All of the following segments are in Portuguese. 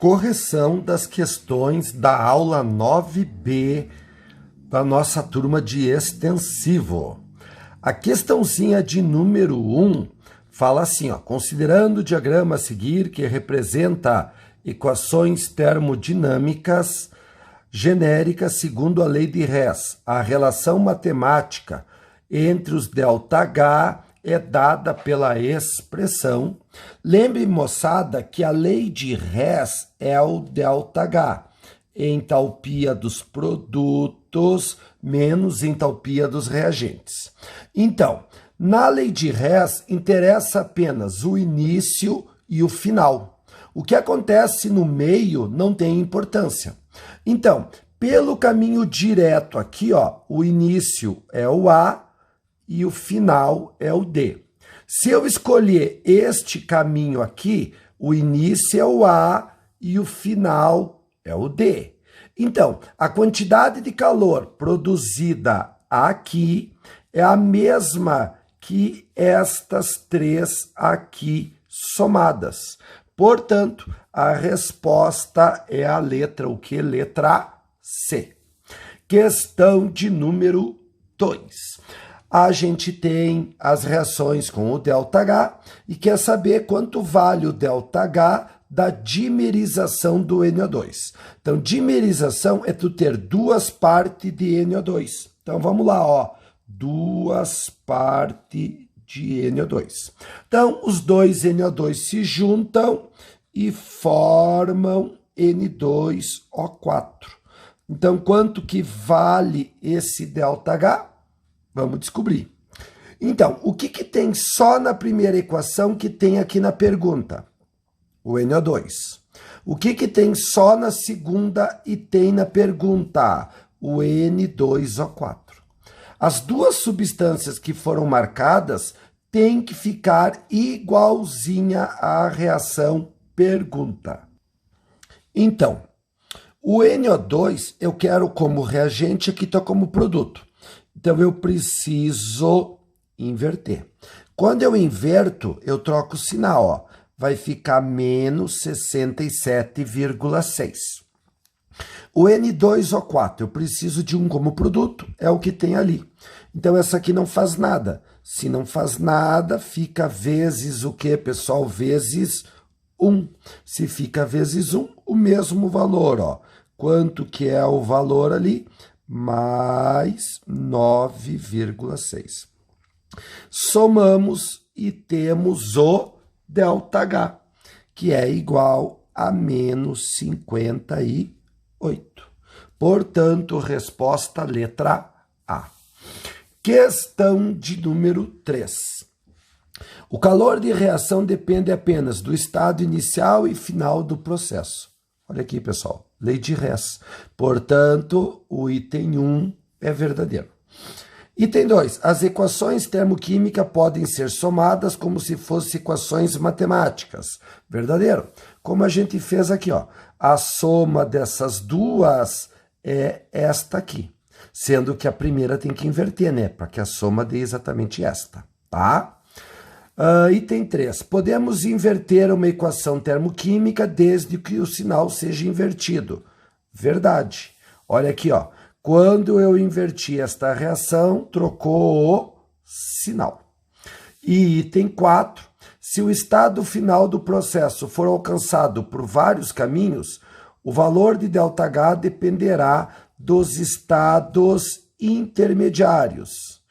correção das questões da aula 9B da nossa turma de extensivo. A questãozinha de número 1 fala assim, ó, considerando o diagrama a seguir, que representa equações termodinâmicas genéricas segundo a lei de Hess, a relação matemática entre os ΔH é dada pela expressão. Lembre, moçada, que a lei de Hess é o ΔH, entalpia dos produtos menos entalpia dos reagentes. Então, na lei de Hess, interessa apenas o início e o final. O que acontece no meio não tem importância. Então, pelo caminho direto aqui, ó, o início é o A e o final é o D. Se eu escolher este caminho aqui, o início é o A e o final é o D. Então, a quantidade de calor produzida aqui é a mesma que estas três aqui somadas. Portanto, a resposta é a letra o quê? Letra C. Questão de número 2. A gente tem as reações com o ΔH e quer saber quanto vale o ΔH da dimerização do NO2. Então, dimerização é tu ter duas partes de NO2. Então, vamos lá, ó. Duas partes de NO2. Então, os dois NO2 se juntam e formam N2O4. Então, quanto que vale esse ΔH? Vamos descobrir. Então, o que tem só na primeira equação que tem aqui na pergunta? O NO2. O que tem só na segunda e tem na pergunta? O N2O4. As duas substâncias que foram marcadas têm que ficar igualzinha à reação pergunta. Então, o NO2 eu quero como reagente, aqui está como produto. Então, eu preciso inverter. Quando eu inverto, eu troco o sinal, ó. Vai ficar menos 67,6. O N2O4, eu preciso de um como produto, é o que tem ali. Então, essa aqui não faz nada. Se não faz nada, fica vezes o quê, pessoal? Vezes 1. Se fica vezes 1, o mesmo valor, ó. Quanto que é o valor ali? Mais 9,6. Somamos e temos o ΔH, que é igual a menos 58. Portanto, resposta letra A. Questão de número 3. O calor de reação depende apenas do estado inicial e final do processo. Olha aqui, pessoal. Lei de Hess. Portanto, o item 1 é verdadeiro. Item 2. As equações termoquímicas podem ser somadas como se fossem equações matemáticas. Verdadeiro. Como a gente fez aqui, ó. A soma dessas duas é esta aqui. Sendo que a primeira tem que inverter, né? Para que a soma dê exatamente esta, tá? Item 3. Podemos inverter uma equação termoquímica desde que o sinal seja invertido. Verdade. Olha aqui, ó. Quando eu inverti esta reação, trocou o sinal. E item 4. Se o estado final do processo for alcançado por vários caminhos, o valor de ΔH dependerá dos estados intermediários,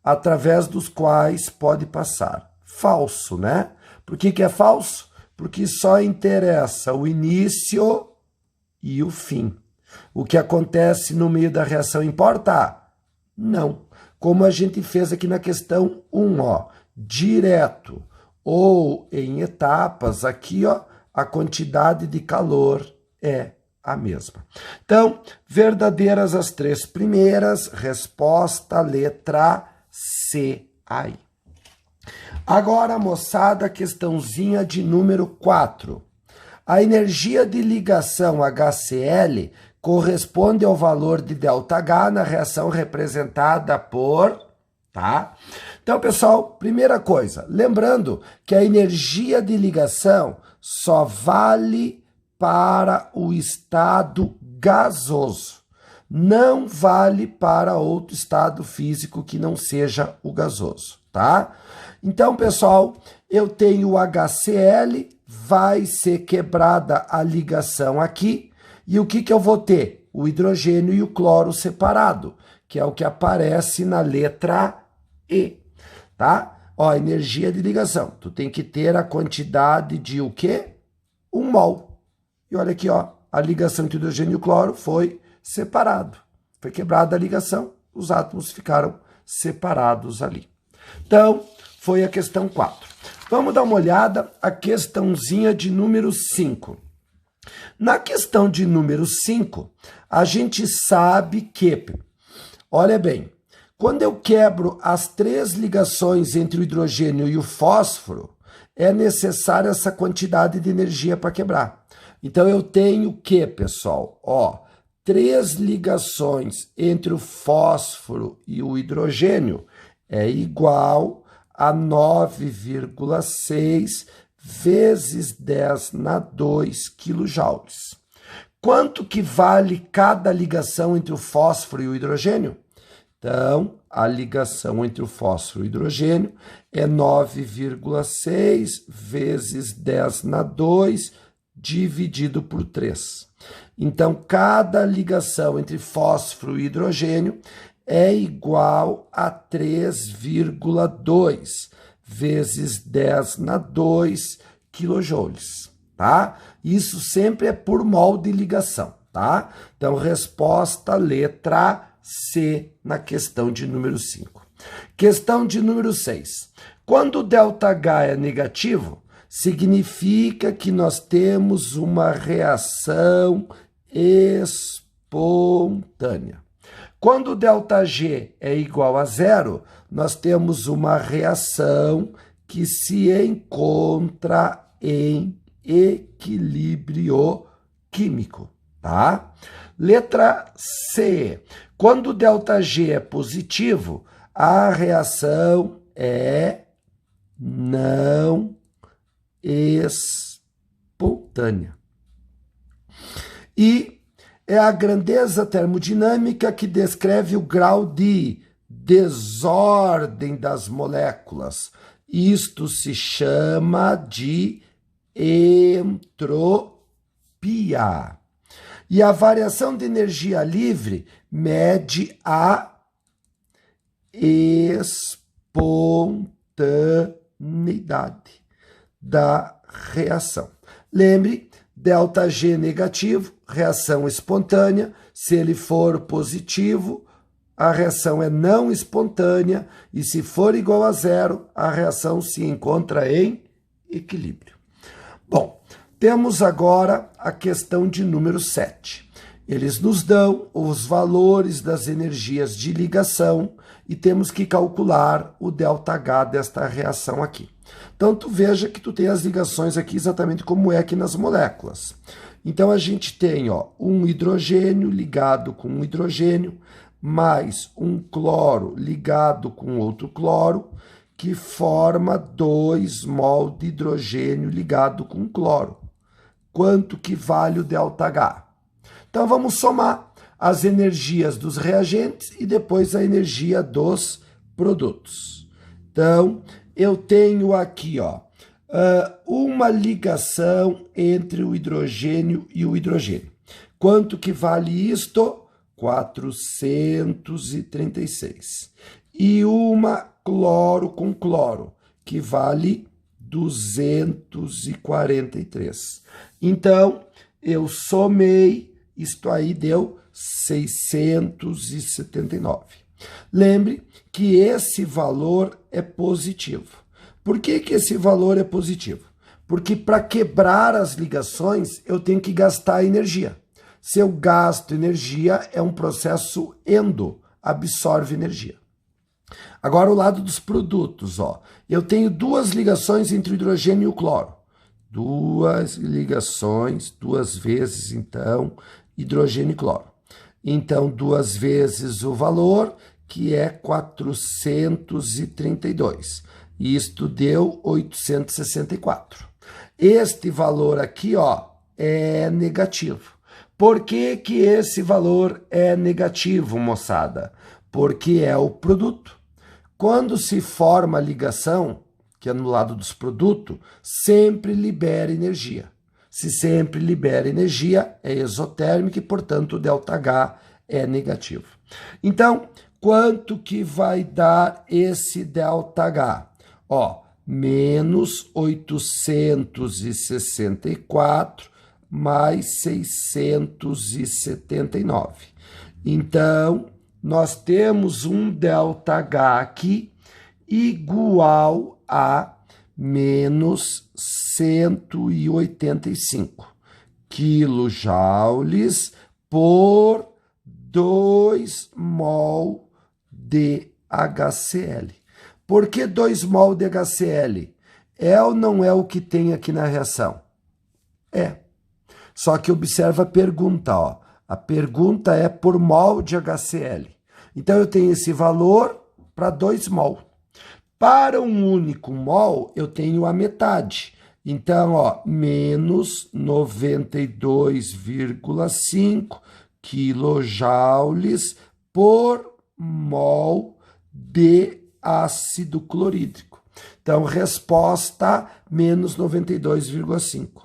através dos quais pode passar. Falso, né? Por que é falso? Porque só interessa o início e o fim. O que acontece no meio da reação importa? Não. Como a gente fez aqui na questão 1, ó, direto ou em etapas, aqui, ó, a quantidade de calor é a mesma. Então, verdadeiras as três primeiras, resposta letra C aí. Agora, moçada, questãozinha de número 4. A energia de ligação HCl corresponde ao valor de ΔH na reação representada por... Tá? Então, pessoal, primeira coisa, lembrando que a energia de ligação só vale para o estado gasoso. Não vale para outro estado físico que não seja o gasoso, tá? Então, pessoal, eu tenho o HCl, vai ser quebrada a ligação aqui, e o que eu vou ter? O hidrogênio e o cloro separado, que é o que aparece na letra E, tá? Ó, energia de ligação. Tu tem que ter a quantidade de o quê? 1 mol. E olha aqui, ó, a ligação entre o hidrogênio e o cloro foi separado. Foi quebrada a ligação, os átomos ficaram separados ali. Então, foi a questão 4. Vamos dar uma olhada a questãozinha de número 5. Na questão de número 5, a gente sabe que, olha bem, quando eu quebro as 3 ligações entre o hidrogênio e o fósforo, é necessária essa quantidade de energia para quebrar. Então, eu tenho que, pessoal, ó, 3 ligações entre o fósforo e o hidrogênio é igual a 9,6 vezes 10 na 2 quilojoules. Quanto que vale cada ligação entre o fósforo e o hidrogênio? Então, a ligação entre o fósforo e o hidrogênio é 9,6 vezes 10 na 2 dividido por 3. Então, cada ligação entre fósforo e hidrogênio é igual a 3,2 vezes 10 na 2 quilojoules, tá? Isso sempre é por mol de ligação, tá? Então, resposta letra C na questão de número 5. Questão de número 6. Quando o ΔH é negativo, significa que nós temos uma reação espontânea. Quando o ΔG é igual a 0, nós temos uma reação que se encontra em equilíbrio químico, tá? Letra C. Quando o ΔG é positivo, a reação é não espontânea. E é a grandeza termodinâmica que descreve o grau de desordem das moléculas. Isto se chama de entropia. E a variação de energia livre mede a espontaneidade da reação. Lembre, ΔG negativo, reação espontânea. Se ele for positivo, a reação é não espontânea. E se for igual a 0, a reação se encontra em equilíbrio. Bom, temos agora a questão de número 7. Eles nos dão os valores das energias de ligação e temos que calcular o ΔH desta reação aqui. Então, tu veja que tu tem as ligações aqui exatamente como é aqui nas moléculas. Então, a gente tem um hidrogênio ligado com um hidrogênio, mais um cloro ligado com outro cloro, que forma 2 mol de hidrogênio ligado com cloro. Quanto que vale o ΔH? Então, vamos somar as energias dos reagentes e depois a energia dos produtos. Então, eu tenho aqui uma ligação entre o hidrogênio e o hidrogênio. Quanto que vale isto? 436. E uma cloro com cloro, que vale 243. Então, eu somei, isto aí deu 679. Lembre que esse valor é positivo. Por que esse valor é positivo? Porque para quebrar as ligações, eu tenho que gastar energia. Se eu gasto energia, é um processo endo, absorve energia. Agora, o lado dos produtos, eu tenho 2 ligações entre o hidrogênio e o cloro. 2 ligações, 2 vezes, então, hidrogênio e cloro. Então, 2 vezes o valor, que é 432. Isto deu 864. Este valor aqui, é negativo. Por que que esse valor é negativo, moçada? Porque é o produto. Quando se forma a ligação, que é no lado dos produtos, sempre libera energia. Se sempre libera energia, é exotérmica e, portanto, o ΔH é negativo. Então, quanto que vai dar esse ΔH? Ó, menos 864 mais 679. Então, nós temos um ΔH aqui igual a menos 185 quilojoules por 2 mol de HCl. Por que 2 mol de HCl? É ou não é o que tem aqui na reação? É. Só que observa a pergunta, ó. A pergunta é por mol de HCl. Então, eu tenho esse valor para 2 mol. Para um único mol, eu tenho a metade. Então, ó, menos 92,5 quilojoules por mol de ácido clorídrico. Então, resposta, menos 92,5.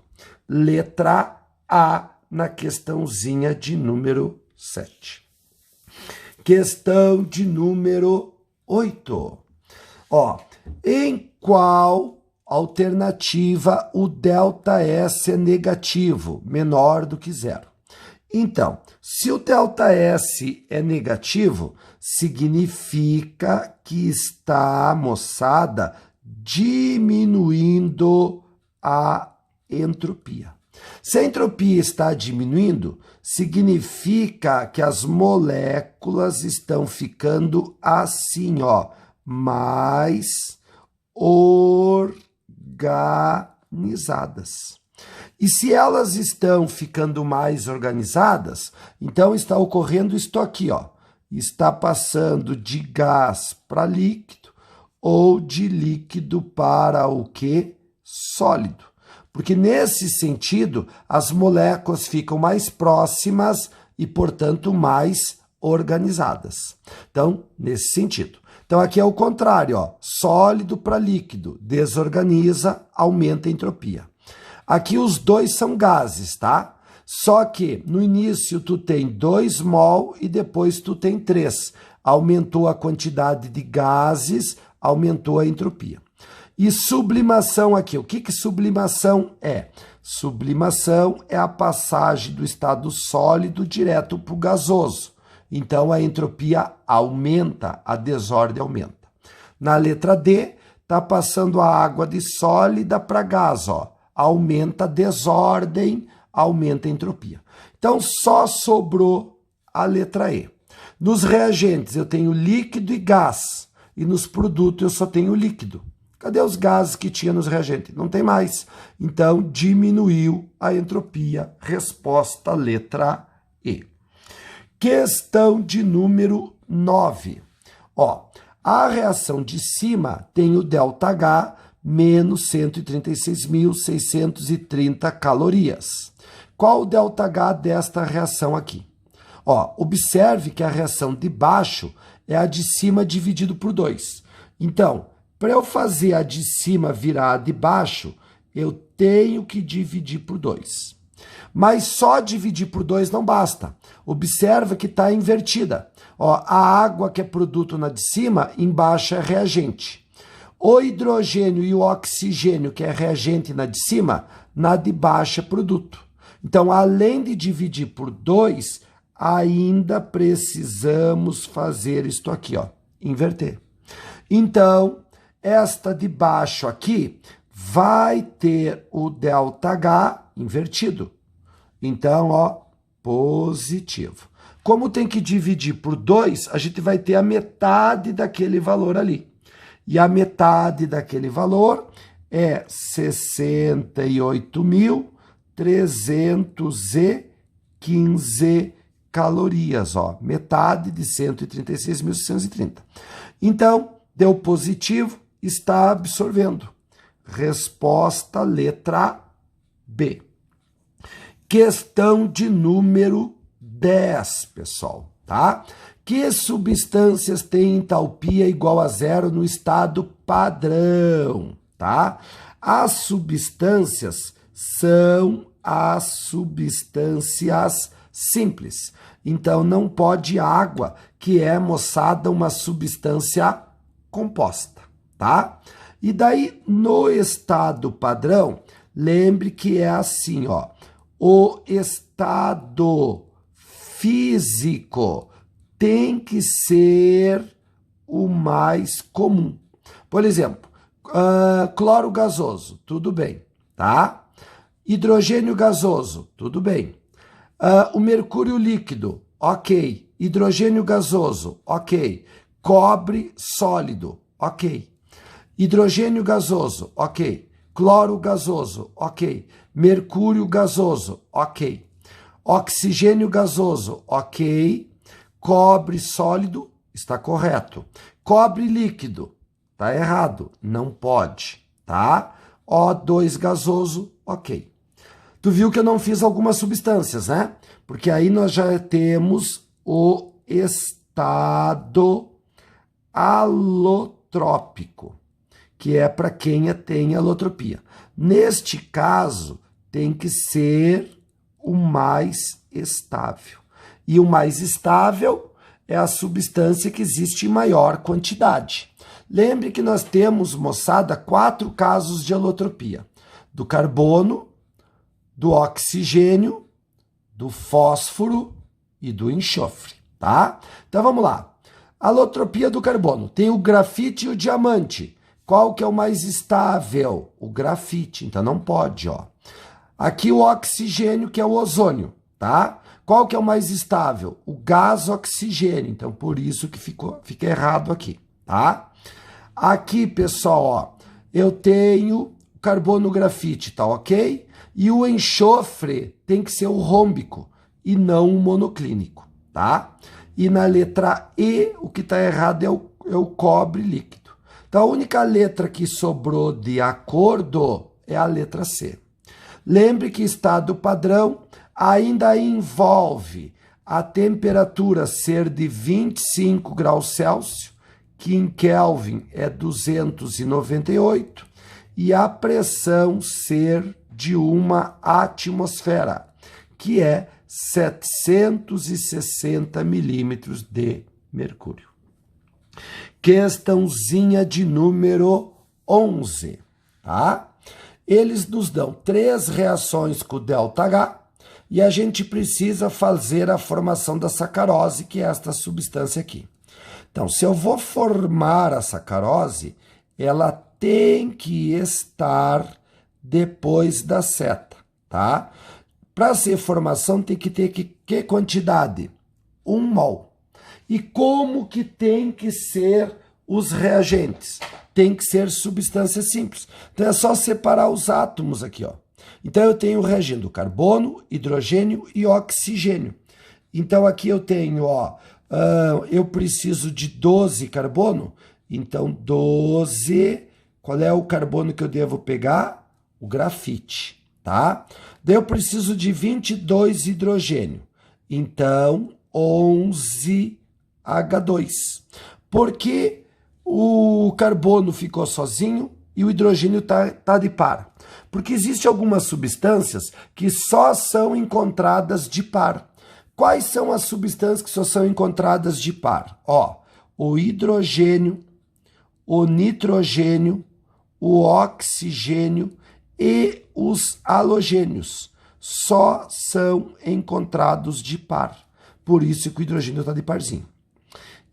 Letra A na questãozinha de número 7. Questão de número 8. Ó, em qual alternativa o ΔS é negativo, menor do que zero? Então, se o ΔS é negativo, significa que está, moçada, diminuindo a entropia. Se a entropia está diminuindo, significa que as moléculas estão ficando assim, ó, mais organizadas. E se elas estão ficando mais organizadas, então está ocorrendo isto aqui, ó. Está passando de gás para líquido ou de líquido para o quê? Sólido. Porque nesse sentido, as moléculas ficam mais próximas e, portanto, mais organizadas. Então, nesse sentido. Então, aqui é o contrário, ó. Sólido para líquido, desorganiza, aumenta a entropia. Aqui os dois são gases, tá? Só que no início tu tem 2 mol e depois tu tem 3. Aumentou a quantidade de gases, aumentou a entropia. E sublimação aqui, o que sublimação é? Sublimação é a passagem do estado sólido direto para o gasoso. Então, a entropia aumenta, a desordem aumenta. Na letra D, está passando a água de sólida para gás, ó. Aumenta a desordem, aumenta a entropia. Então, só sobrou a letra E. Nos reagentes, eu tenho líquido e gás. E nos produtos, eu só tenho líquido. Cadê os gases que tinha nos reagentes? Não tem mais. Então, diminuiu a entropia. Resposta, letra E. Questão de número 9. Ó, a reação de cima tem o ΔH menos 136.630 calorias. Qual o ΔH desta reação aqui? Ó, observe que a reação de baixo é a de cima dividido por 2. Então, para eu fazer a de cima virar a de baixo, eu tenho que dividir por 2. Mas só dividir por 2 não basta. Observa que está invertida. Ó, a água que é produto na de cima, embaixo é reagente. O hidrogênio e o oxigênio, que é reagente na de cima, na de baixo é produto. Então, além de dividir por 2, ainda precisamos fazer isto aqui, ó, inverter. Então, esta de baixo aqui vai ter o ΔH invertido. Então, ó, positivo. Como tem que dividir por 2, a gente vai ter a metade daquele valor ali. E a metade daquele valor é 68.315 calorias, ó. Metade de 136.630. Então, deu positivo, está absorvendo. Resposta, letra B. Questão de número 10, pessoal, tá? Que substâncias têm entalpia igual a zero no estado padrão, tá? As substâncias são as substâncias simples. Então, não pode água, que é, moçada, uma substância composta, tá? E daí, no estado padrão, lembre que é assim, ó. O estado físico tem que ser o mais comum. Por exemplo, cloro gasoso, tudo bem, tá? Hidrogênio gasoso, tudo bem. O mercúrio líquido, ok. Hidrogênio gasoso, ok. Cobre sólido, ok. Hidrogênio gasoso, ok. Cloro gasoso, ok. Mercúrio gasoso, ok. Oxigênio gasoso, ok. Cobre sólido, está correto. Cobre líquido, está errado, não pode, tá? O2 gasoso, ok. Tu viu que eu não fiz algumas substâncias, né? Porque aí nós já temos o estado alotrópico, que é para quem tem alotropia. Neste caso, tem que ser o mais estável. E o mais estável é a substância que existe em maior quantidade. Lembre que nós temos, moçada, 4 casos de alotropia: do carbono, do oxigênio, do fósforo e do enxofre, tá? Então vamos lá. Alotropia do carbono. Tem o grafite e o diamante. Qual que é o mais estável? O grafite, então não pode, ó. Aqui o oxigênio, que é o ozônio, tá? Qual que é o mais estável? O gás oxigênio, então por isso que fica errado aqui, tá? Aqui, pessoal, ó, eu tenho carbono grafite, tá ok? E o enxofre tem que ser o rômbico e não o monoclínico, tá? E na letra E, o que está errado é o cobre líquido. Então, a única letra que sobrou de acordo é a letra C. Lembre que estado padrão ainda envolve a temperatura ser de 25 graus Celsius, que em Kelvin é 298, e a pressão ser de uma atmosfera, que é 760 milímetros de mercúrio. Questãozinha de número 11, tá? Eles nos dão 3 reações com o ΔH e a gente precisa fazer a formação da sacarose, que é esta substância aqui. Então, se eu vou formar a sacarose, ela tem que estar depois da seta, tá? Para ser formação tem que ter que quantidade? 1 mol. E como que tem que ser os reagentes? Tem que ser substância simples. Então é só separar os átomos aqui, ó. Então eu tenho reagindo carbono, hidrogênio e oxigênio. Então aqui eu tenho, ó, eu preciso de 12 carbono, então 12, qual é o carbono que eu devo pegar? O grafite, tá? Daí eu preciso de 22 hidrogênio, então 11 H2. Por que o carbono ficou sozinho e o hidrogênio tá de par? Porque existem algumas substâncias que só são encontradas de par. Quais são as substâncias que só são encontradas de par? Ó, o hidrogênio, o nitrogênio, o oxigênio e os halogênios só são encontrados de par. Por isso que o hidrogênio está de parzinho.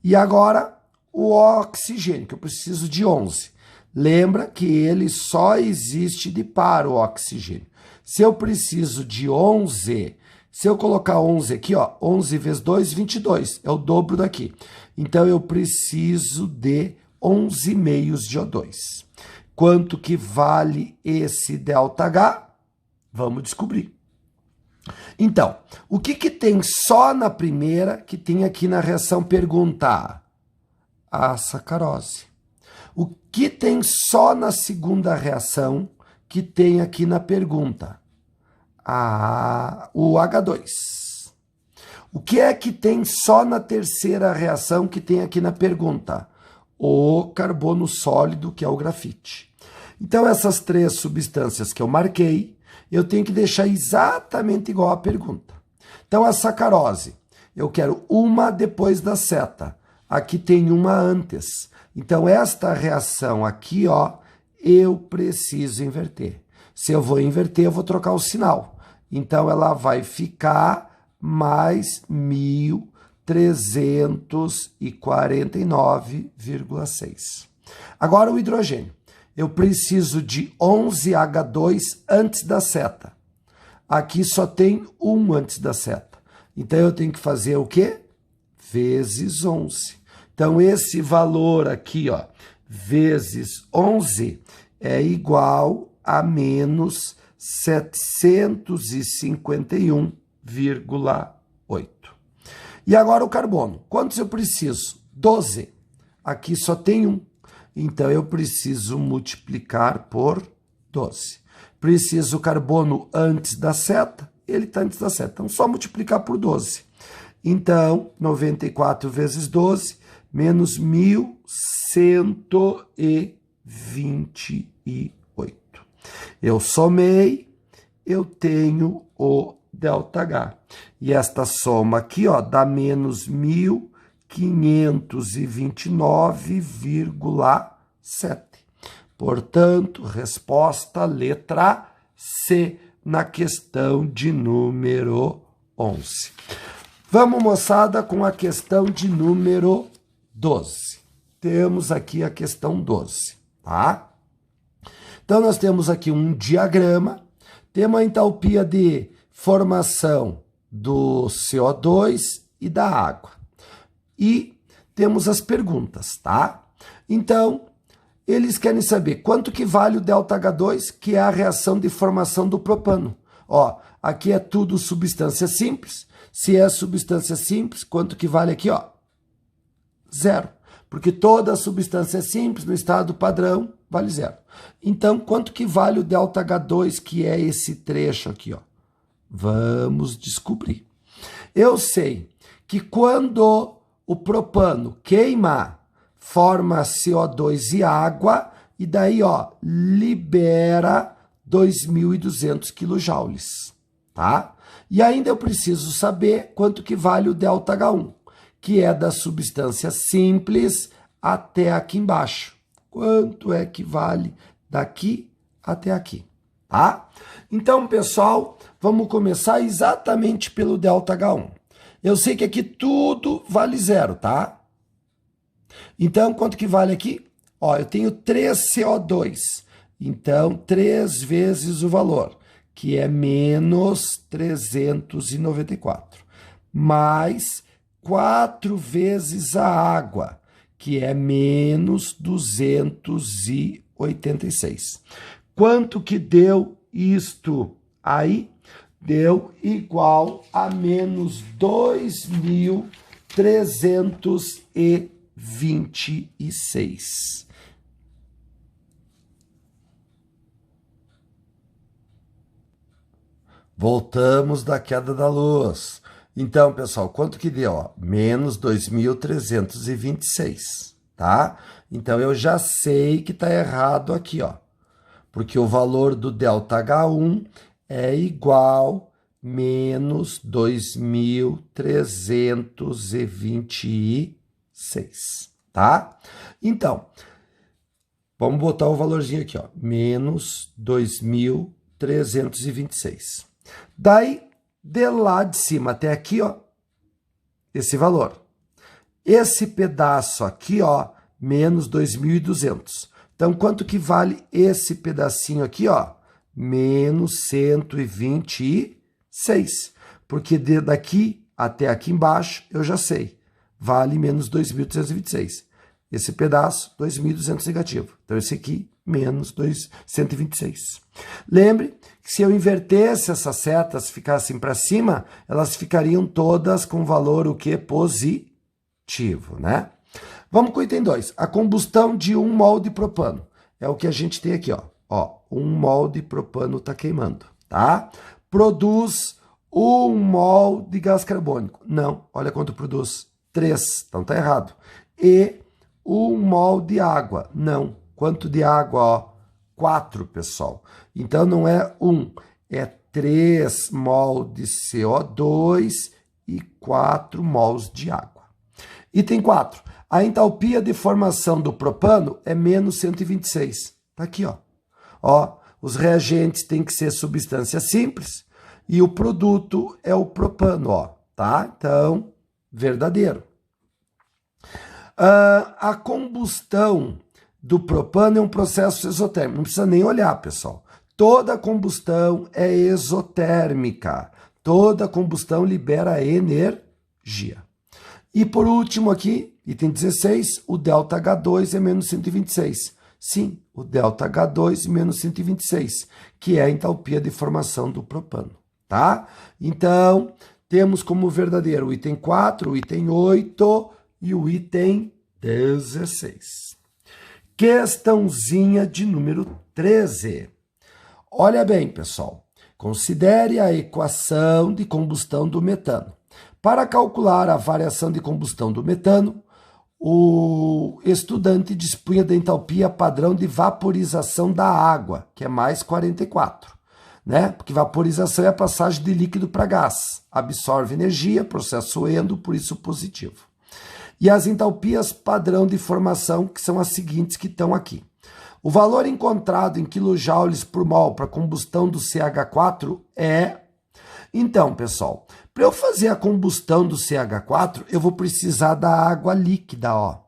E agora, o oxigênio, que eu preciso de 11. Lembra que ele só existe de par, o oxigênio. Se eu preciso de 11, se eu colocar 11 aqui, ó, 11 vezes 2, 22. É o dobro daqui. Então, eu preciso de 11 meios de O2. Quanto que vale esse ΔH? Vamos descobrir. Então, o que tem só na primeira que tem aqui na reação pergunta? A sacarose. O que tem só na segunda reação que tem aqui na pergunta? o H2. O que é que tem só na terceira reação que tem aqui na pergunta? O carbono sólido, que é o grafite. Então, essas três substâncias que eu marquei, eu tenho que deixar exatamente igual à pergunta. Então, a sacarose, eu quero uma depois da seta. Aqui tem uma antes. Então, esta reação aqui, ó, eu preciso inverter. Se eu vou inverter, eu vou trocar o sinal. Então, ela vai ficar mais 1.349,6. Agora, o hidrogênio. Eu preciso de 11H2 antes da seta. Aqui só tem 1 antes da seta. Então, eu tenho que fazer o quê? Vezes 11. Então, esse valor aqui, ó, vezes 11, é igual a menos 751,8. E agora o carbono. Quantos eu preciso? 12. Aqui só tem 1. Então, eu preciso multiplicar por 12. Preciso carbono antes da seta. Ele está antes da seta. Então, só multiplicar por 12. Então, 94 vezes 12, menos 1.128. Eu somei, eu tenho o ΔH. E esta soma aqui, ó, dá menos 1.529,7. Portanto, resposta letra C na questão de número 11. Vamos, moçada, com a questão de número 12. Temos aqui a questão 12, tá? Então, nós temos aqui um diagrama, temos a entalpia de formação do CO2 e da água. E temos as perguntas, tá? Então, eles querem saber quanto que vale o ΔH2, que é a reação de formação do propano. Ó, aqui é tudo substância simples. Se é substância simples, quanto que vale aqui, ó? 0. Porque toda substância simples no estado padrão vale 0. Então, quanto que vale o ΔH2, que é esse trecho aqui, ó? Vamos descobrir. Eu sei que quando o propano queima, forma CO2 e água, e daí, ó, libera 2.200 kJ, tá? E ainda eu preciso saber quanto que vale o ΔH1, que é da substância simples até aqui embaixo. Quanto é que vale daqui até aqui, tá? Então, pessoal, vamos começar exatamente pelo ΔH1. Eu sei que aqui tudo vale 0, tá? Então, quanto que vale aqui? Ó, eu tenho 3 CO2. Então, 3 vezes o valor, que é menos 394. Mais 4 vezes a água, que é menos 286. Quanto que deu isto aí? Deu igual a menos 2.326. Voltamos da queda da luz. Então, pessoal, quanto que deu? Ó, menos 2.326, tá? Então, eu já sei que está errado aqui, ó. Porque o valor do ΔH1 é igual a menos 2.326, tá? Então, vamos botar o valorzinho aqui, ó. Menos 2.326. Daí, de lá de cima até aqui, ó, esse valor. Esse pedaço aqui, ó, menos 2.200. Então, quanto que vale esse pedacinho aqui, ó? Menos 126. Porque daqui até aqui embaixo, eu já sei. Vale menos 2.326. Esse pedaço, 2.200 negativo. Então, esse aqui, menos 126. Lembre que se eu invertesse essas setas, ficassem para cima, elas ficariam todas com valor o quê? Positivo, né? Vamos com o item 2. A combustão de 1 mol de propano. É o que a gente tem aqui, ó. Ó, 1 mol de propano está queimando, tá? produz 1 mol de gás carbônico. Não, olha quanto produz. 3, então tá errado. E 1 mol de água. Não, quanto de água? Ó, 4, pessoal. Então não é 1, é 3 mol de CO2 e 4 mols de água. Item 4. A entalpia de formação do propano é menos 126. Tá aqui, ó. Ó, os reagentes têm que ser substâncias simples e o produto é o propano, ó, tá? Então, verdadeiro. A combustão do propano é um processo exotérmico. Não precisa nem olhar, pessoal. Toda combustão é exotérmica. Toda combustão libera energia. E por último aqui, item 16, o ΔH2 é menos 126. Sim, o ΔH2 menos 126, que é a entalpia de formação do propano, tá? Então, temos como verdadeiro o item 4, o item 8 e o item 16. Questãozinha de número 13. Olha bem, pessoal. Considere a equação de combustão do metano. Para calcular a variação de combustão do metano, o estudante dispunha da entalpia padrão de vaporização da água, que é mais 44, né? Porque vaporização é a passagem de líquido para gás. Absorve energia, processo endo, por isso positivo. E as entalpias padrão de formação, que são as seguintes que estão aqui. O valor encontrado em quilojoules por mol para combustão do CH4 é... Então, pessoal, para eu fazer a combustão do CH4, eu vou precisar da água líquida, ó.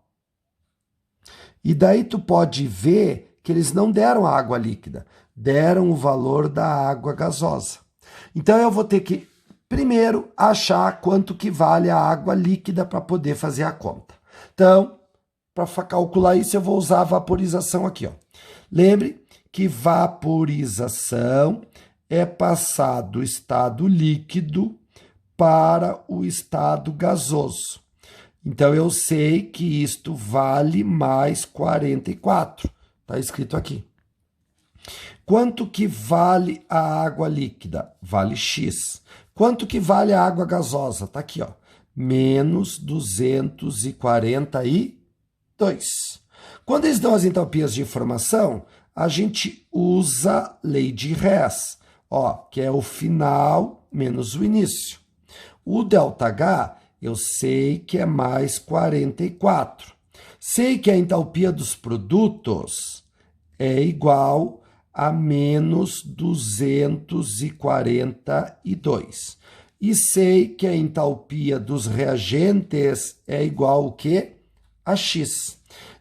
E daí tu pode ver que eles não deram a água líquida, deram o valor da água gasosa. Então, eu vou ter que, primeiro, achar quanto que vale a água líquida para poder fazer a conta. Então, para calcular isso, eu vou usar a vaporização aqui, ó. Lembre que vaporização é passar do estado líquido para o estado gasoso. Então, eu sei que isto vale mais 44. Está escrito aqui. Quanto que vale a água líquida? Vale X. Quanto que vale a água gasosa? Está aqui, ó. Menos 242. Quando eles dão as entalpias de informação, a gente usa lei de Hess, ó, que é o final menos o início. O ΔH, eu sei que é mais 44. Sei que a entalpia dos produtos é igual a menos 242. E sei que a entalpia dos reagentes é igual ao quê? A X.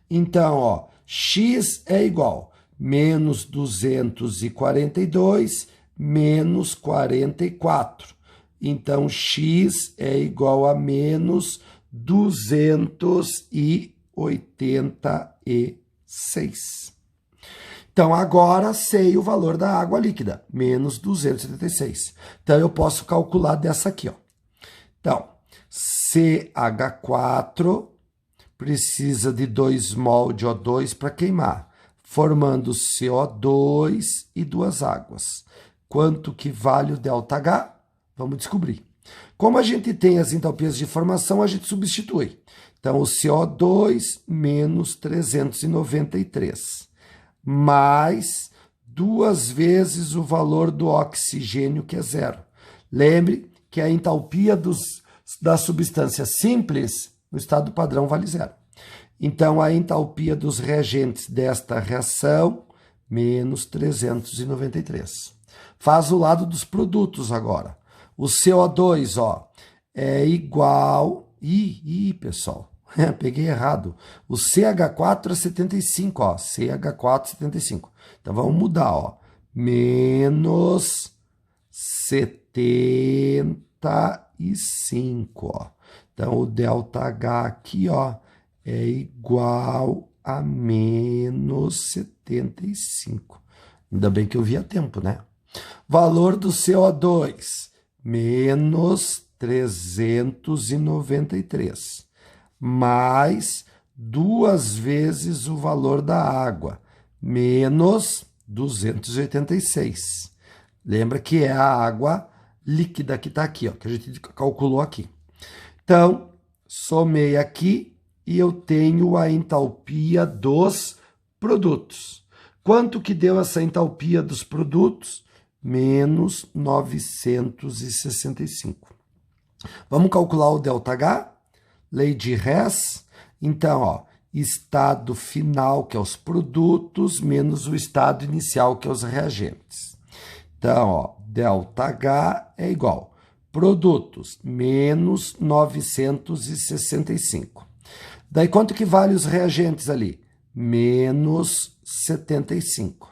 Então, ó, X é igual a menos 242 menos 44. Então, X é igual a menos 286. Então, agora sei o valor da água líquida, menos 276. Então, eu posso calcular dessa aqui, ó. Então, CH4 precisa de 2 mol de O2 para queimar, formando CO2 e 2 águas. Quanto que vale o ΔH? Vamos descobrir. Como a gente tem as entalpias de formação, a gente substitui. Então, o CO2 menos 393, mais 2 vezes o valor do oxigênio, que é 0. Lembre que a entalpia das substâncias simples, no estado padrão, vale 0. Então, a entalpia dos reagentes desta reação, menos 393. Faz o lado dos produtos agora. O CO2, ó, é igual... pessoal, peguei errado. O CH4 é 75, ó. CH4 75. Então, vamos mudar, ó. Menos 75, ó. Então, o ΔH aqui, ó, é igual a menos 75. Ainda bem que eu vi a tempo, né? Valor do CO2, menos 393, mais 2 vezes o valor da água, menos 286. Lembra que é a água líquida que está aqui, ó, que a gente calculou aqui. Então, somei aqui e eu tenho a entalpia dos produtos. Quanto que deu essa entalpia dos produtos? Menos 965. Vamos calcular o ΔH? Lei de Hess. Então, ó, estado final, que é os produtos, menos o estado inicial, que é os reagentes. Então, ó, ΔH é igual produtos menos 965. Daí, quanto que vale os reagentes ali? Menos 75.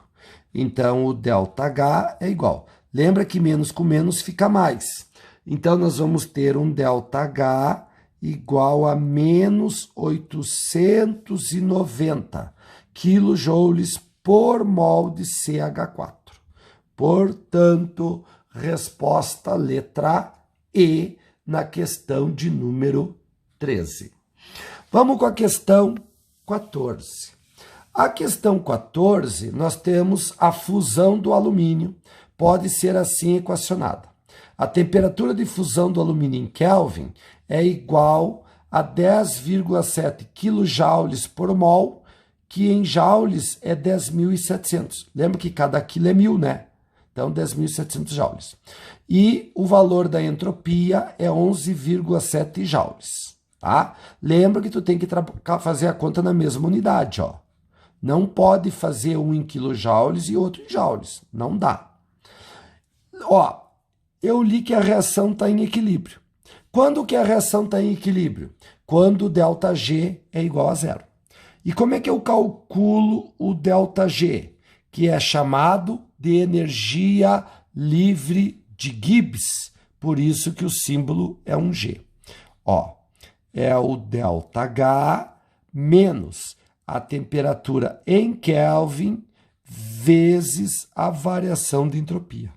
Então, o ΔH é igual. Lembra que menos com menos fica mais. Então, nós vamos ter um ΔH igual a menos 890 quilojoules por mol de CH4. Portanto, resposta letra E na questão de número 13. Vamos com a questão 14. A questão 14, nós temos a fusão do alumínio. Pode ser assim equacionada. A temperatura de fusão do alumínio em Kelvin é igual a 10,7 kJ por mol, que em joules é 10.700. Lembra que cada quilo é 1.000, né? Então, 10.700 joules. E o valor da entropia é 11,7 joules. Tá? Lembra que tu tem que fazer a conta na mesma unidade, ó. Não pode fazer um em quilojoules e outro em joules. Não dá. Ó, eu li que a reação está em equilíbrio. Quando que a reação está em equilíbrio? Quando o ΔG é igual a zero. E como é que eu calculo o ΔG? Que é chamado de energia livre de Gibbs. Por isso que o símbolo é um G. Ó, é o ΔH menos a temperatura em Kelvin vezes a variação de entropia.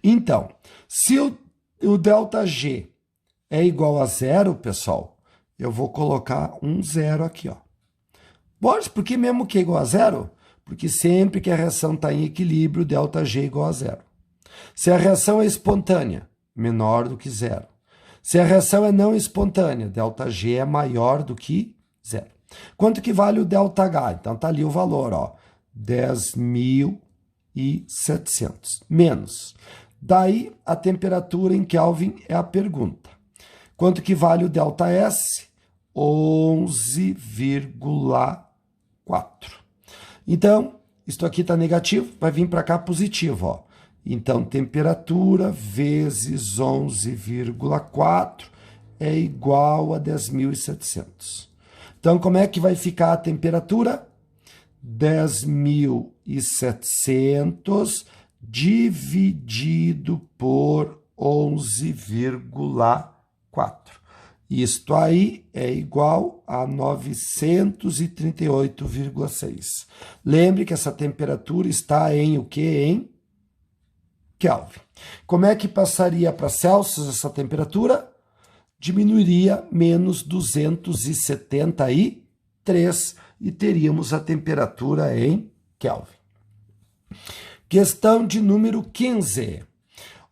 Então, se o ΔG é igual a zero, pessoal, eu vou colocar um zero aqui, ó. Pode, por que mesmo que é igual a zero? Porque sempre que a reação está em equilíbrio, ΔG é igual a zero. Se a reação é espontânea, menor do que zero. Se a reação é não espontânea, ΔG é maior do que zero. Quanto que vale o ΔH? Então tá ali o valor, ó, 10.700 menos. Daí a temperatura em Kelvin é a pergunta. Quanto que vale o ΔS? 11,4. Então, isto aqui está negativo, vai vir para cá positivo, ó. Então, temperatura vezes 11,4 é igual a 10.700. Então, como é que vai ficar a temperatura? 10.700 dividido por 11,4. Isto aí é igual a 938,6. Lembre que essa temperatura está em o quê? Em Kelvin. Como é que passaria para Celsius essa temperatura? Diminuiria menos 273 e teríamos a temperatura em Kelvin. Questão de número 15.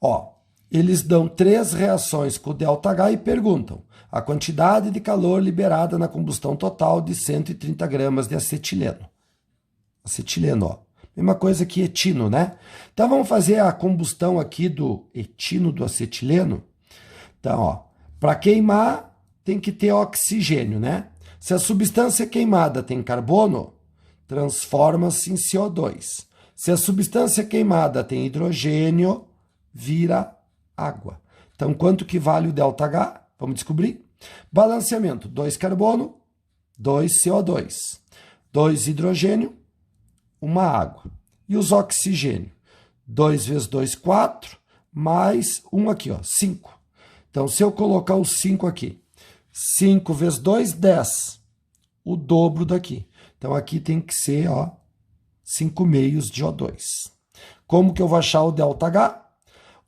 Ó, eles dão 3 reações com o ΔH e perguntam a quantidade de calor liberada na combustão total de 130 gramas de acetileno. Acetileno, ó. Mesma coisa que etino, né? Então, vamos fazer a combustão aqui do etino do acetileno. Então, ó, para queimar tem que ter oxigênio, né? Se a substância queimada tem carbono, transforma-se em CO2. Se a substância queimada tem hidrogênio, vira água. Então, quanto que vale o ΔH? Vamos descobrir. Balanceamento, 2 carbono, 2 CO2. 2 hidrogênio, 1 água. E os oxigênio? 2 vezes 2, 4, mais 1 aqui, ó, 5. Então, se eu colocar o 5 aqui, 5 vezes 2, 10. O dobro daqui. Então, aqui tem que ser, ó, 5 meios de O2. Como que eu vou achar o ΔH?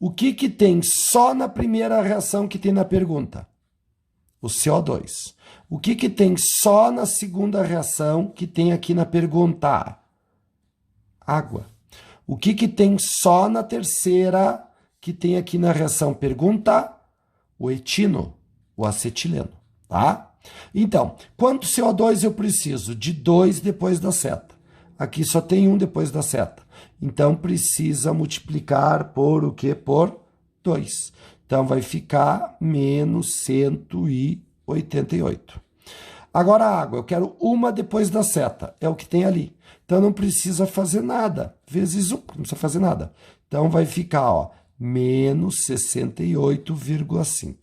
O que que tem só na primeira reação que tem na pergunta? O CO2. O que que tem só na segunda reação que tem aqui na pergunta? Água. O que tem só na terceira que tem aqui na reação? Pergunta: o etino, o acetileno, tá? Então, quanto CO2 eu preciso? De 2 depois da seta. Aqui só tem 1 depois da seta. Então, precisa multiplicar por o quê? Por 2. Então, vai ficar menos 188. Agora a água, eu quero 1 depois da seta. É o que tem ali. Então, não precisa fazer nada. Vezes 1, não precisa fazer nada. Então, vai ficar, ó, menos 68,5.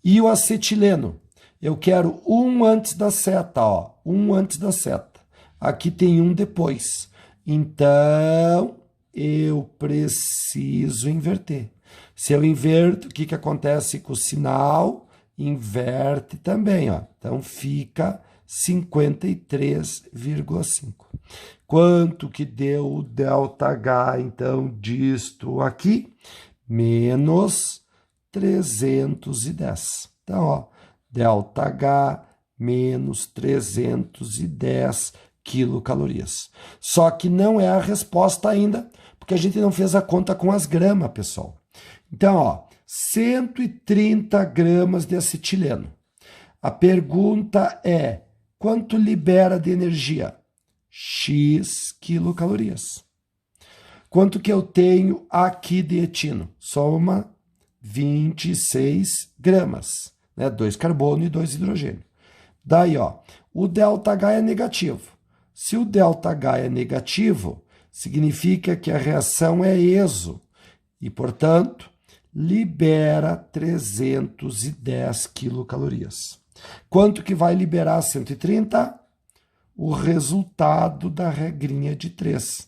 E o acetileno? Eu quero 1 antes da seta, ó. 1 antes da seta. Aqui tem 1 depois. Então, eu preciso inverter. Se eu inverto, o que acontece com o sinal? Inverte também, ó. Então, fica 53,5. Quanto que deu o ΔH, então, disto aqui? Menos 310. Então, ó, ΔH menos 310 quilocalorias. Só que não é a resposta ainda, porque a gente não fez a conta com as gramas, pessoal. Então, ó, 130 gramas de acetileno. A pergunta é: quanto libera de energia? X quilocalorias. Quanto que eu tenho aqui de etino? Soma 26 gramas. 2 carbono e 2 hidrogênio. Daí, ó, o ΔH é negativo. Se o ΔH é negativo, significa que a reação é exo e, portanto, libera 310 quilocalorias. Quanto que vai liberar 130? O resultado da regrinha de 3,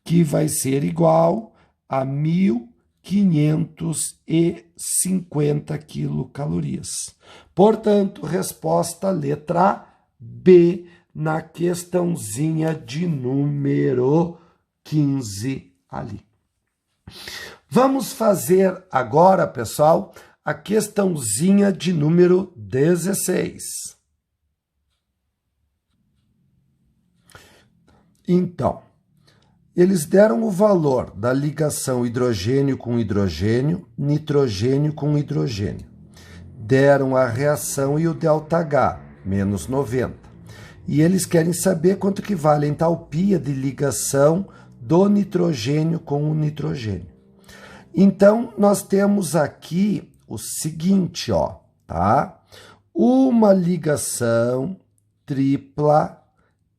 que vai ser igual a 1.550 quilocalorias. Portanto, resposta letra B na questãozinha de número 15 ali. Vamos fazer agora, pessoal, a questãozinha de número 16. Então, eles deram o valor da ligação hidrogênio com hidrogênio, nitrogênio com hidrogênio. Deram a reação e o ΔH, menos 90. E eles querem saber quanto que vale a entalpia de ligação do nitrogênio com o nitrogênio. Então, nós temos aqui o seguinte, ó, tá? Uma ligação tripla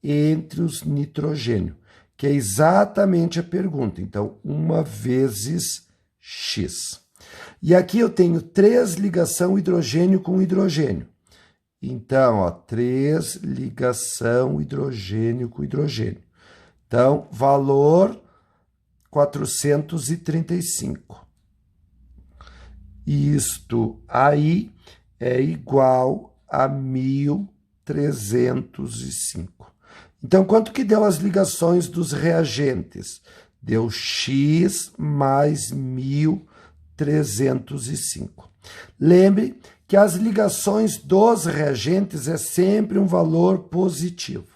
entre os nitrogênio, que é exatamente a pergunta. Então, 1 vezes X. E aqui eu tenho 3 ligação hidrogênio com hidrogênio. Então, ó, 3 ligação hidrogênio com hidrogênio. Então, valor 435. Isto aí é igual a 1.305. Então, quanto que deu as ligações dos reagentes? Deu X mais 1.305. Lembre que as ligações dos reagentes é sempre um valor positivo.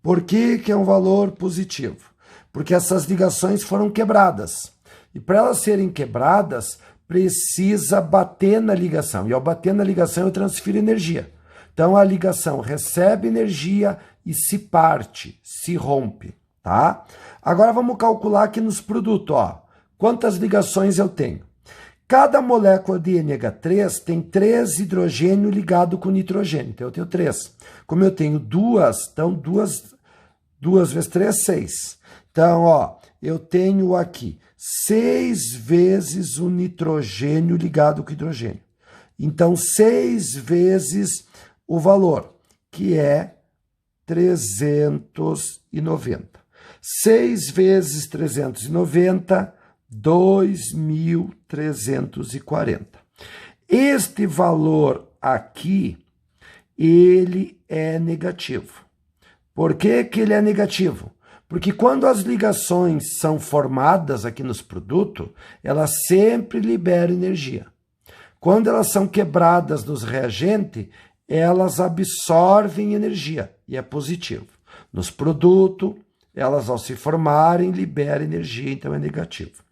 Por que é um valor positivo? Porque essas ligações foram quebradas. E para elas serem quebradas, precisa bater na ligação. E ao bater na ligação, eu transfiro energia. Então, a ligação recebe energia e se parte, se rompe, tá? Agora, vamos calcular aqui nos produtos, ó. Quantas ligações eu tenho? Cada molécula de NH3 tem 3 hidrogênio ligado com nitrogênio. Então, eu tenho 3. Como eu tenho 2, então 2 vezes 3, 6. Então, ó, eu tenho aqui 6 vezes o nitrogênio ligado com hidrogênio. Então, 6 vezes o valor, que é 390. 6 vezes 390, 2.340. Este valor aqui, ele é negativo. Por que que ele é negativo? Porque quando as ligações são formadas aqui nos produtos, elas sempre liberam energia. Quando elas são quebradas nos reagentes, elas absorvem energia e é positivo. Nos produtos elas ao se formarem liberam energia, então é negativo.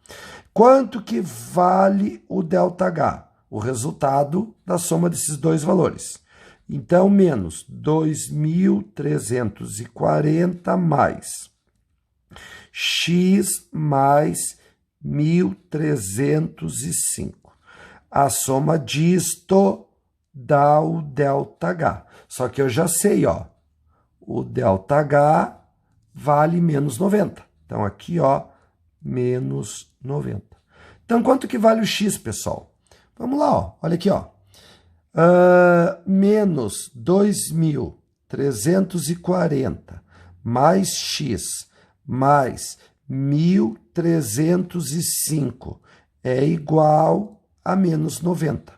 Quanto que vale o ΔH? O resultado da soma desses dois valores. Então, menos 2.340 mais x mais 1.305. A soma disto dá o ΔH. Só que eu já sei, ó, o ΔH vale menos 90. Então, aqui, ó, menos 90. Então, quanto que vale o x, pessoal? Vamos lá, ó. Olha aqui, ó. Menos 2.340 mais x mais 1.305 é igual a menos 90.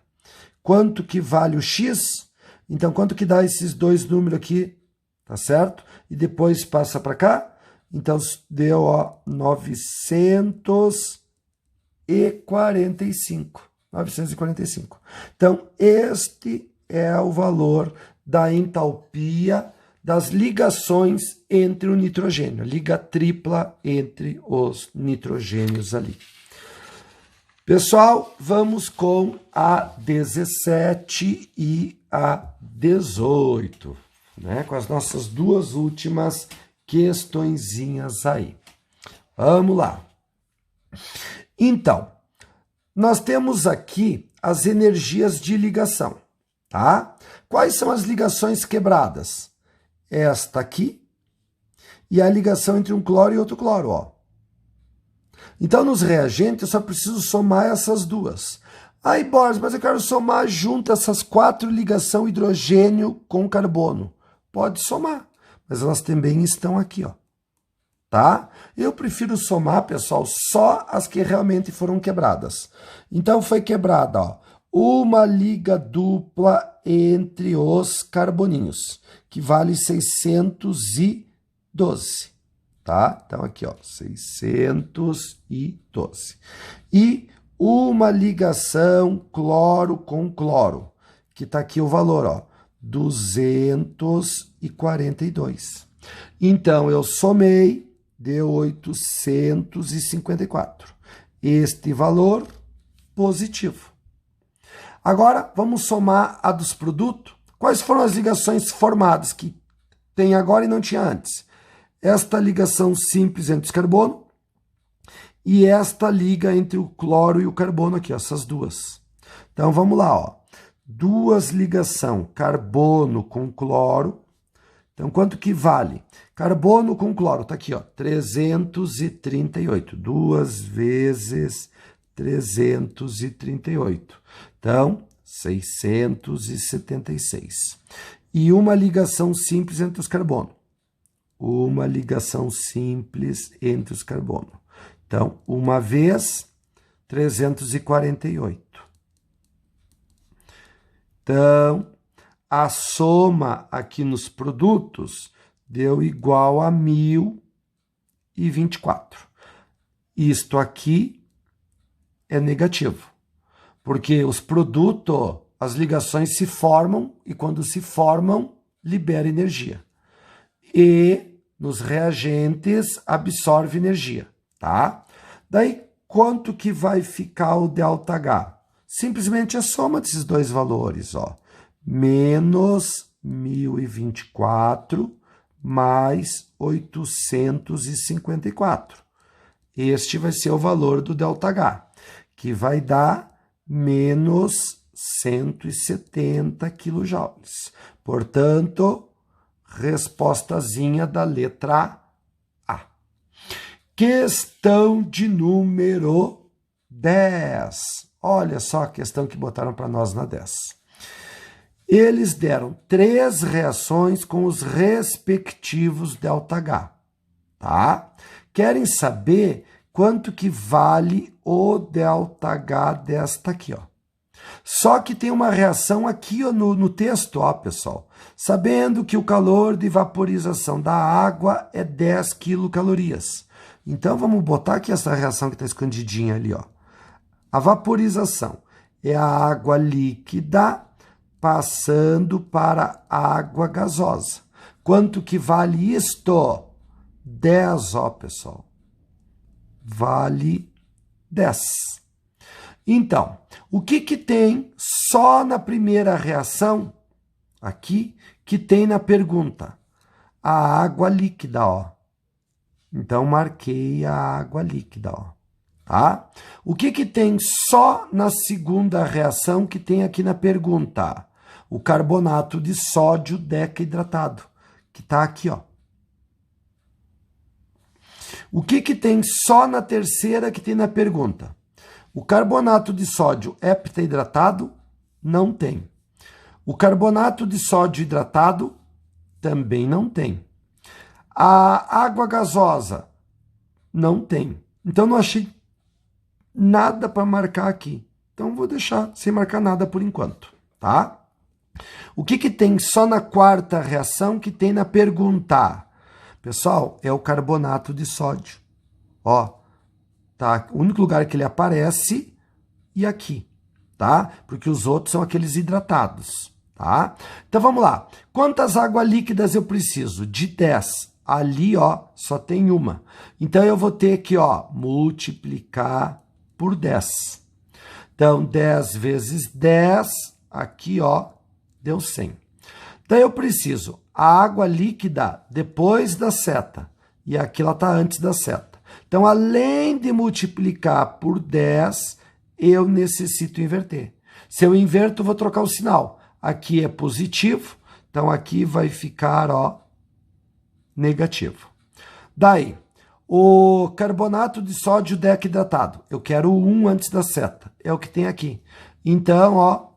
Quanto que vale o x? Então, quanto que dá esses dois números aqui? Tá certo? E depois passa para cá. Então, deu, ó, 945. 945. Então, este é o valor da entalpia das ligações entre o nitrogênio, liga tripla entre os nitrogênios ali. Pessoal, vamos com a 17 e a 18, né? Com as nossas duas últimas questõezinhas aí. Vamos lá. Então, nós temos aqui as energias de ligação, tá? Quais são as ligações quebradas? Esta aqui e a ligação entre um cloro e outro cloro, ó. Então, nos reagentes, eu só preciso somar essas duas. Aí, Boris, mas eu quero somar junto essas 4 ligações hidrogênio com carbono. Pode somar, mas elas também estão aqui, ó. Tá? Eu prefiro somar, pessoal, só as que realmente foram quebradas. Então, foi quebrada, ó, uma liga dupla entre os carboninhos, que vale 612, tá? Então, aqui, ó, 612. E uma ligação cloro com cloro, que tá aqui o valor, ó, 242. Então, eu somei, deu 854. Este valor positivo. Agora, vamos somar a dos produtos. Quais foram as ligações formadas que tem agora e não tinha antes? Esta ligação simples entre os carbono e esta liga entre o cloro e o carbono aqui, ó, essas duas. Então, vamos lá, ó. Duas ligação carbono com cloro. Então, quanto que vale? Carbono com cloro, tá aqui, ó, 338. 2 vezes 338. Então, 676. E uma ligação simples entre os carbono. Uma ligação simples entre os carbono. Então, uma vez, 348. Então, a soma aqui nos produtos deu igual a 1024. Isto aqui é negativo, porque os produtos, as ligações se formam e quando se formam, libera energia. E nos reagentes absorve energia, tá? Daí, quanto que vai ficar o ΔH? Simplesmente a soma desses dois valores, ó. Menos 1024 mais 854. Este vai ser o valor do ΔH, que vai dar menos 170 kJ. Portanto, respostazinha da letra A. Questão de número 10. Olha só a questão que botaram para nós na 10. Eles deram 3 reações com os respectivos ΔH, tá? Querem saber quanto que vale o ΔH desta aqui, ó. Só que tem uma reação aqui, ó, no texto, ó, pessoal. Sabendo que o calor de vaporização da água é 10 quilocalorias. Então, vamos botar aqui essa reação que está escondidinha ali, ó. A vaporização é a água líquida passando para a água gasosa. Quanto que vale isto? 10, ó, pessoal. Vale 10. Então, o que que tem só na primeira reação, aqui, que tem na pergunta? A água líquida, ó. Então, marquei a água líquida, ó. Tá? O que que tem só na segunda reação que tem aqui na pergunta? O carbonato de sódio decaidratado, que tá aqui, ó. O que que tem só na terceira que tem na pergunta? O carbonato de sódio heptaidratado não tem. O carbonato de sódio hidratado também não tem. A água gasosa não tem. Então, não achei nada para marcar aqui. Então, vou deixar sem marcar nada por enquanto, tá? O que que tem só na quarta reação que tem na pergunta? Pessoal, é o carbonato de sódio. Ó, tá? O único lugar que ele aparece e aqui, tá? Porque os outros são aqueles hidratados, tá? Então, vamos lá. Quantas águas líquidas eu preciso? De 10. Ali, ó, só tem uma. Então, eu vou ter que, ó, multiplicar por 10. Então, 10 vezes 10, aqui, ó, deu 100. Então, eu preciso a água líquida depois da seta. E aqui ela está antes da seta. Então, além de multiplicar por 10, eu necessito inverter. Se eu inverto, eu vou trocar o sinal. Aqui é positivo, então aqui vai ficar, ó, negativo. Daí, o carbonato de sódio decaidratado. Eu quero o 1 antes da seta. É o que tem aqui. Então, ó,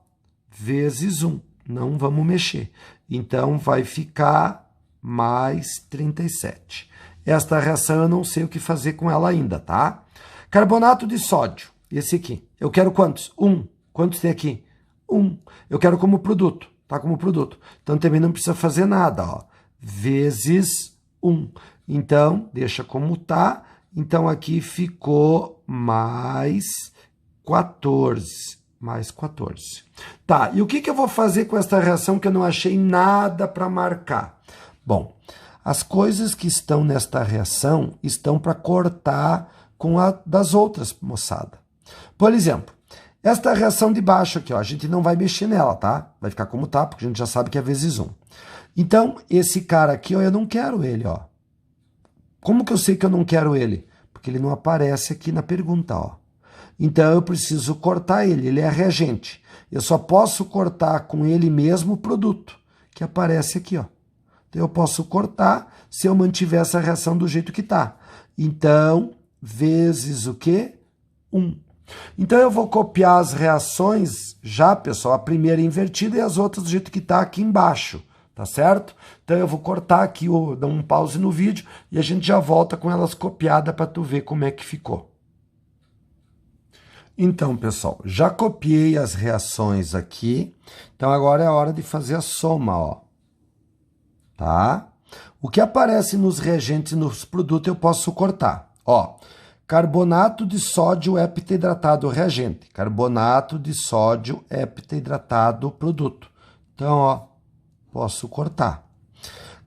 vezes 1. Não vamos mexer. Então, vai ficar mais 37. Esta reação eu não sei o que fazer com ela ainda, tá? Carbonato de sódio. Esse aqui. Eu quero quantos? 1. Quantos tem aqui? 1. Eu quero como produto. Tá como produto. Então, também não precisa fazer nada, ó. Vezes 1. Então, deixa como tá. Então, aqui ficou mais 14. Mais 14. Tá, e o que que eu vou fazer com esta reação que eu não achei nada para marcar? Bom, as coisas que estão nesta reação estão para cortar com a das outras, moçada. Por exemplo, esta reação de baixo aqui, ó, a gente não vai mexer nela, tá? Vai ficar como tá, porque a gente já sabe que é vezes 1. Então, esse cara aqui, ó, eu não quero ele, ó. Como que eu sei que eu não quero ele? Porque ele não aparece aqui na pergunta, ó. Então, eu preciso cortar ele é reagente. Eu só posso cortar com ele mesmo o produto, que aparece aqui, ó. Então, eu posso cortar se eu mantiver essa reação do jeito que está. Então, vezes o quê? 1. Então, eu vou copiar as reações já, pessoal, a primeira invertida e as outras do jeito que está aqui embaixo, tá certo? Então, eu vou cortar aqui, dar um pause no vídeo e a gente já volta com elas copiadas para tu ver como é que ficou. Então, pessoal, já copiei as reações aqui. Então, agora é a hora de fazer a soma, ó. Tá? O que aparece nos reagentes e nos produtos eu posso cortar. Ó, carbonato de sódio heptaidratado reagente. Carbonato de sódio heptaidratado produto. Então, ó, posso cortar.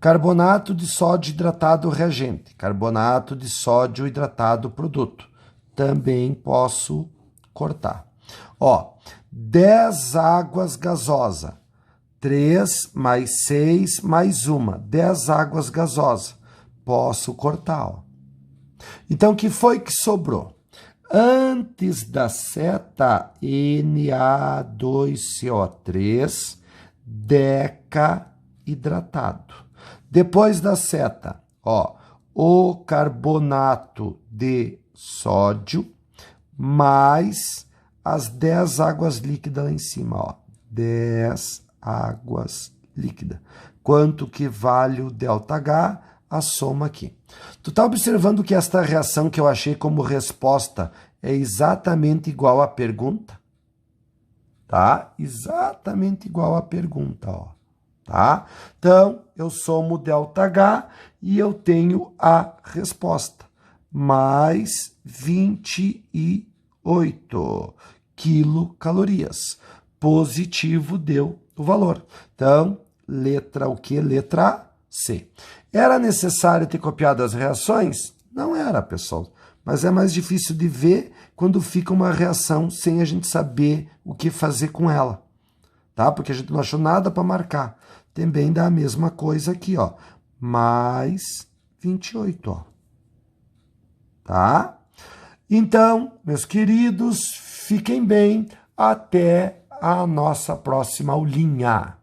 Carbonato de sódio hidratado reagente. Carbonato de sódio hidratado produto. Também posso cortar. Ó, 10 águas gasosa. 3 mais 6 mais 1. 10 águas gasosa. Posso cortar, ó. Então, o que foi que sobrou? Antes da seta, Na2CO3, decaidratado. Depois da seta, ó, o carbonato de sódio, mais as 10 águas líquidas lá em cima, ó. 10 águas líquidas. Quanto que vale o ΔH? A soma aqui. Tu tá observando que esta reação que eu achei como resposta é exatamente igual à pergunta? Tá? Exatamente igual à pergunta, ó. Tá? Então, eu somo ΔH e eu tenho a resposta. Mais 28 quilocalorias. Positivo deu o valor. Então, letra o quê? Letra C. Era necessário ter copiado as reações? Não era, pessoal. Mas é mais difícil de ver quando fica uma reação sem a gente saber o que fazer com ela. Tá? Porque a gente não achou nada para marcar. Também dá a mesma coisa aqui, ó. Mais 28, ó. Tá? Então, meus queridos, fiquem bem. Até a nossa próxima aulinha.